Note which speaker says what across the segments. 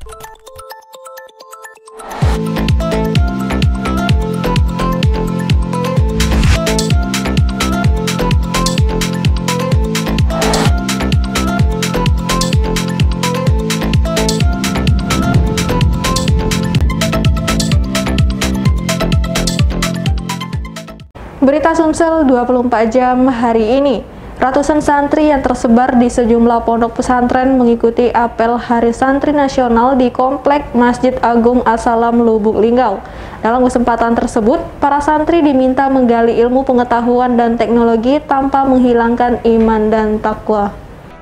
Speaker 1: Berita Sumsel 24 jam hari ini. Ratusan santri yang tersebar di sejumlah pondok pesantren mengikuti apel Hari Santri Nasional di Komplek Masjid Agung As-Salam Lubuk Linggau. Dalam kesempatan tersebut, para santri diminta menggali ilmu pengetahuan dan teknologi tanpa menghilangkan iman dan takwa.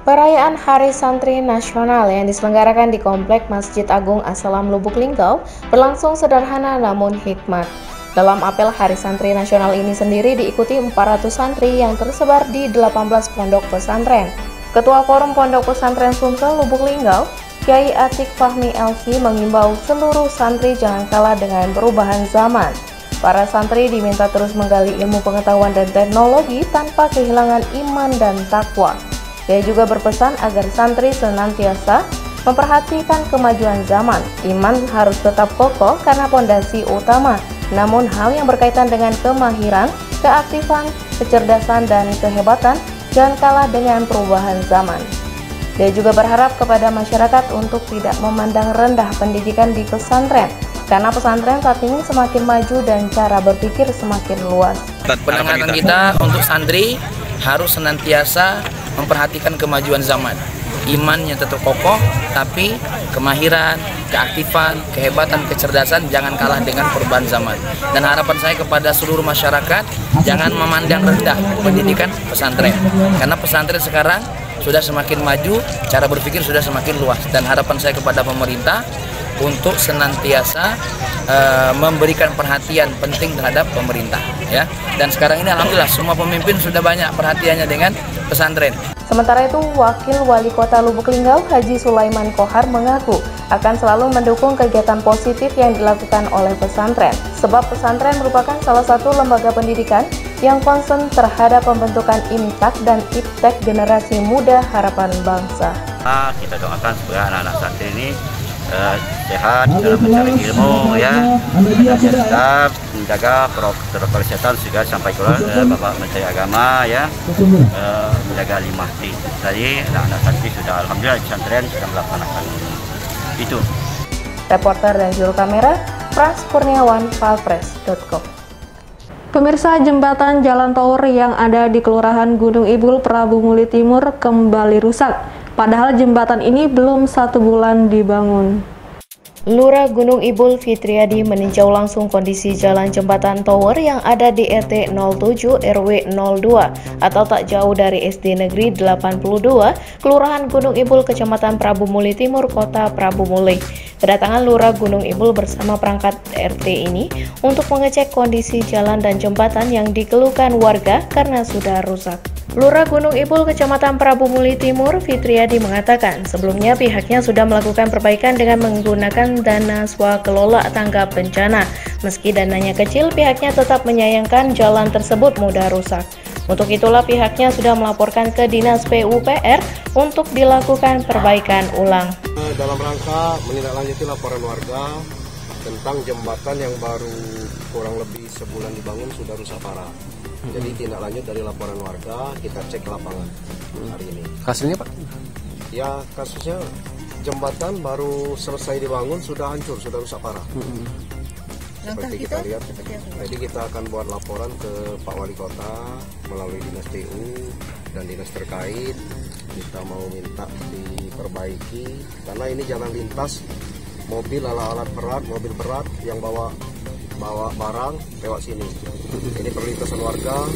Speaker 2: Perayaan Hari Santri Nasional yang diselenggarakan di Komplek Masjid Agung As-Salam Lubuk Linggau berlangsung sederhana namun hikmat. Dalam apel Hari Santri Nasional ini sendiri diikuti 400 santri yang tersebar di 18 pondok pesantren. Ketua Forum Pondok Pesantren Sumsel Lubuk Linggau, Kiai Atik Fahmi Elki mengimbau seluruh santri jangan kalah dengan perubahan zaman. Para santri diminta terus menggali ilmu pengetahuan dan teknologi tanpa kehilangan iman dan takwa. Dia juga berpesan agar santri senantiasa memperhatikan kemajuan zaman. Iman harus tetap kokoh karena pondasi utama. Namun hal yang berkaitan dengan kemahiran, keaktifan, kecerdasan, dan kehebatan jangan kalah dengan perubahan zaman. Dia juga berharap kepada masyarakat untuk tidak memandang rendah pendidikan di pesantren, karena pesantren saat ini semakin maju dan cara berpikir semakin luas.
Speaker 3: Penekanan kita untuk santri harus senantiasa memperhatikan kemajuan zaman. Imannya tetap kokoh, tapi kemahiran, keaktifan, kehebatan, kecerdasan jangan kalah dengan perubahan zaman. Dan harapan saya kepada seluruh masyarakat, jangan memandang rendah pendidikan pesantren, karena pesantren sekarang sudah semakin maju, cara berpikir sudah semakin luas. Dan harapan saya kepada pemerintah untuk senantiasa memberikan perhatian penting terhadap pemerintah, ya. Dan sekarang ini alhamdulillah semua pemimpin sudah banyak perhatiannya dengan pesantren.
Speaker 2: Sementara itu, Wakil Wali Kota Lubuk Linggau Haji Sulaiman Kohar mengaku akan selalu mendukung kegiatan positif yang dilakukan oleh pesantren, sebab pesantren merupakan salah satu lembaga pendidikan yang concern terhadap pembentukan imtak dan iptek generasi muda harapan bangsa.
Speaker 4: Kita doakan supaya anak-anak santri ini sehat dalam mencari ilmu, ya, tetap menjaga protokol kesehatan juga sampai ke Bapak Menteri Agama, ya, menjaga 5T. Tadi anak-anak santri sudah alhamdulillah di pesantren sudah melaksanakan itu.
Speaker 2: Reporter dan juru kamera Pras Kurniawan, Valpres.com.
Speaker 1: Pemirsa, jembatan Jalan Tower yang ada di Kelurahan Gunung Ibul, Prabu Muli Timur kembali rusak. Padahal jembatan ini belum 1 bulan dibangun.
Speaker 2: Lurah Gunung Ibul Fitriadi meninjau langsung kondisi jalan jembatan tower yang ada di RT 07 RW 02 atau tak jauh dari SD Negeri 82, Kelurahan Gunung Ibul, Kecamatan Prabu Muli Timur, Kota Prabu Muli. Kedatangan Lurah Gunung Ibul bersama perangkat RT ini untuk mengecek kondisi jalan dan jembatan yang dikeluhkan warga karena sudah rusak. Lurah Gunung Ibul, Kecamatan Prabu Muli Timur, Fitriadi mengatakan sebelumnya pihaknya sudah melakukan perbaikan dengan menggunakan dana swakelola tanggap bencana. Meski dananya kecil, pihaknya tetap menyayangkan jalan tersebut mudah rusak. Untuk itulah pihaknya sudah melaporkan ke Dinas PUPR untuk dilakukan perbaikan ulang.
Speaker 5: Dalam rangka menindaklanjuti laporan warga tentang jembatan yang baru kurang lebih sebulan dibangun sudah rusak parah. Jadi tindak lanjut dari laporan warga, kita cek lapangan hari ini.
Speaker 6: Kasusnya Pak?
Speaker 5: Ya, kasusnya jembatan baru selesai dibangun sudah hancur, sudah rusak parah. Seperti kita lihat, jadi kita akan buat laporan ke Pak Wali Kota melalui Dinas PU dan dinas terkait. Kita mau minta diperbaiki karena ini jalan lintas mobil, alat berat, mobil berat yang bawa barang lewat sini. Ini perlintasan warga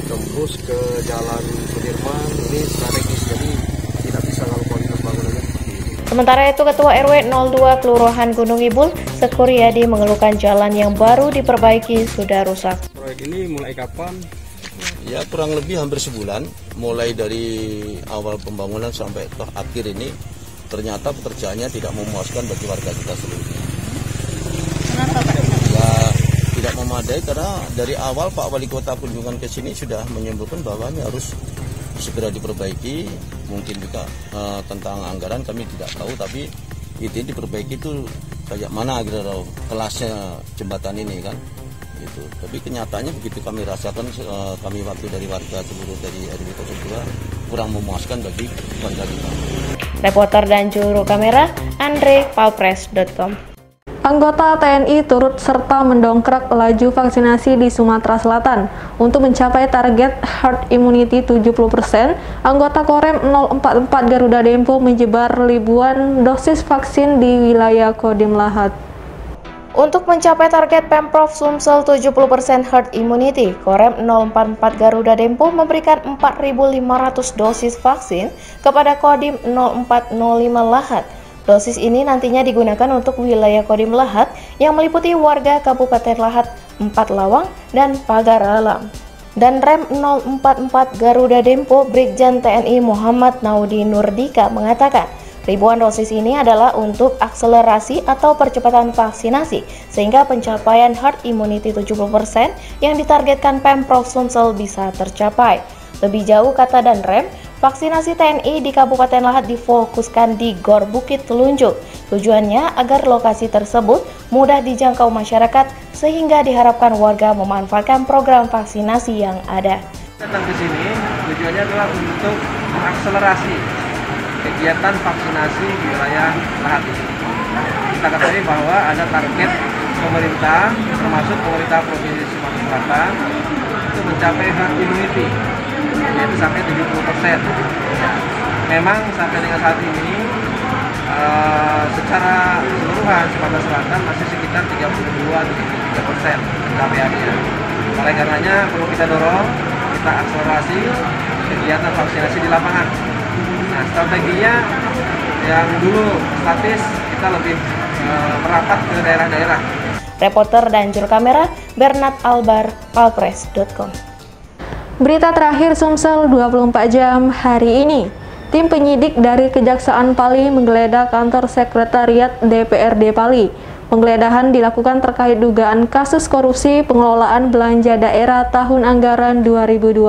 Speaker 5: tembus ke Jalan Sudirman, ini strategis, jadi tidak bisa kalau kualitas bangunannya.
Speaker 2: Sementara itu, Ketua RW 02 Kelurahan Gunung Ibul, Sekuryadi mengeluhkan jalan yang baru diperbaiki sudah rusak.
Speaker 7: Proyek ini mulai kapan?
Speaker 6: Ya kurang lebih hampir sebulan, mulai dari awal pembangunan sampai toh akhir ini ternyata pekerjaannya tidak memuaskan bagi warga kita seluruhnya.
Speaker 2: Kenapa Pak?
Speaker 6: Ya tidak memadai karena dari awal Pak Wali Kota kunjungan ke sini sudah menyimpulkan bahwa ini harus segera diperbaiki. Mungkin juga tentang anggaran kami tidak tahu, tapi itu diperbaiki itu kayak mana gitu kelasnya jembatan ini kan gitu. Tapi kenyataannya begitu kami rasakan, kami waktu dari warga seluruh dari RW 02 kurang memuaskan bagi warga kita.
Speaker 2: Reporter dan juru kamera Andre, palpres.com.
Speaker 1: Anggota TNI turut serta mendongkrak laju vaksinasi di Sumatera Selatan. Untuk mencapai target herd immunity 70%, anggota Korem 044 Garuda Dempo menyebar ribuan dosis vaksin di wilayah Kodim Lahat.
Speaker 2: Untuk mencapai target Pemprov Sumsel 70% herd immunity, Korem 044 Garuda Dempo memberikan 4.500 dosis vaksin kepada Kodim 0405 Lahat. Dosis ini nantinya digunakan untuk wilayah Kodim Lahat yang meliputi warga Kabupaten Lahat, 4 Lawang, dan Pagar Alam. Dan Rem 044 Garuda Dempo Brigjen TNI Muhammad Naudi Nurdika mengatakan, ribuan dosis ini adalah untuk akselerasi atau percepatan vaksinasi sehingga pencapaian herd immunity 70% yang ditargetkan Pemprov Sumsel bisa tercapai. Lebih jauh, kata Danrem, vaksinasi TNI di Kabupaten Lahat difokuskan di Gor Bukit Telunjuk. Tujuannya agar lokasi tersebut mudah dijangkau masyarakat sehingga diharapkan warga memanfaatkan program vaksinasi yang ada.
Speaker 7: Datang ke sini tujuannya adalah untuk mengakselerasi kegiatan vaksinasi di wilayah Lahat ini. Kita ketahui bahwa ada target pemerintah, termasuk pemerintah Provinsi Sumatera Selatan, untuk mencapai herd immunity, yaitu sampai 70%. Ya, memang sampai dengan saat ini secara keseluruhan Sumatera Selatan masih sekitar 32-33% pencapaiannya. Oleh karenanya perlu kita dorong, kita akselerasi kegiatan vaksinasi di lapangan. Nah, strateginya yang dulu statis, kita lebih merapat ke daerah-daerah.
Speaker 2: Reporter dan juru kamera Bernard Albar, palpres.com.
Speaker 1: Berita terakhir Sumsel 24 jam hari ini. Tim penyidik dari Kejaksaan Pali menggeledah kantor sekretariat DPRD Pali. Penggeledahan dilakukan terkait dugaan kasus korupsi pengelolaan belanja daerah tahun anggaran 2020.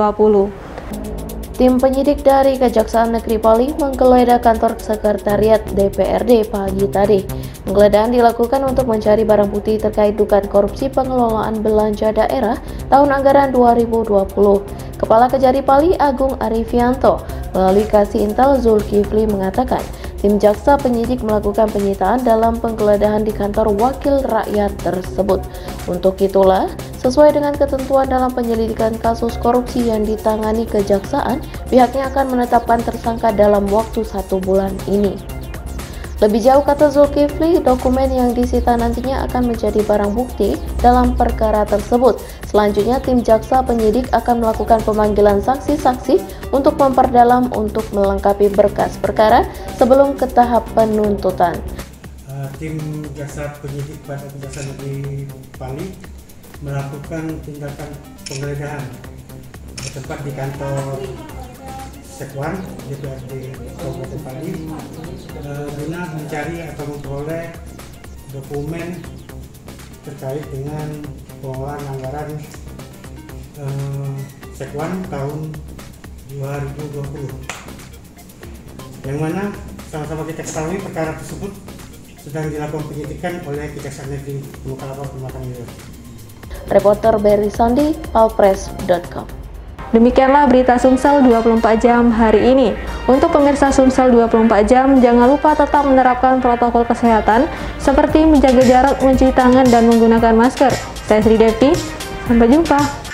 Speaker 2: Tim penyidik dari Kejaksaan Negeri Pali menggeledah kantor sekretariat DPRD pagi tadi. Penggeledahan dilakukan untuk mencari barang bukti terkait dugaan korupsi pengelolaan belanja daerah tahun anggaran 2020. Kepala Kejari Pali Agung Arifianto melalui Kasih Intel Zulkifli mengatakan, tim jaksa penyidik melakukan penyitaan dalam penggeledahan di kantor wakil rakyat tersebut. Untuk itulah, sesuai dengan ketentuan dalam penyelidikan kasus korupsi yang ditangani kejaksaan, pihaknya akan menetapkan tersangka dalam waktu 1 bulan ini. Lebih jauh, kata Zulkifli, dokumen yang disita nantinya akan menjadi barang bukti dalam perkara tersebut. Selanjutnya, tim jaksa penyidik akan melakukan pemanggilan saksi-saksi untuk memperdalam untuk melengkapi berkas perkara sebelum ke tahap penuntutan.
Speaker 8: Tim jaksa penyidik pada Kejaksaan Negeri Pali melakukan tindakan penggeledahan tepat di kantor Sekwan DPRD Kabupaten Pali guna mencari atau memperoleh dokumen terkait dengan pengelolaan anggaran Sekwan tahun 2020, yang mana sama-sama kita ketahui perkara tersebut sedang dilakukan penyidikan oleh Kejaksaan Negeri Mukalapa Pematang Hilir.
Speaker 2: Reporter Berry Sandi, palpres.com.
Speaker 1: Demikianlah berita Sumsel 24 jam hari ini. Untuk pemirsa Sumsel 24 jam, jangan lupa tetap menerapkan protokol kesehatan seperti menjaga jarak, mencuci tangan, dan menggunakan masker. Saya Sri Devi, sampai jumpa.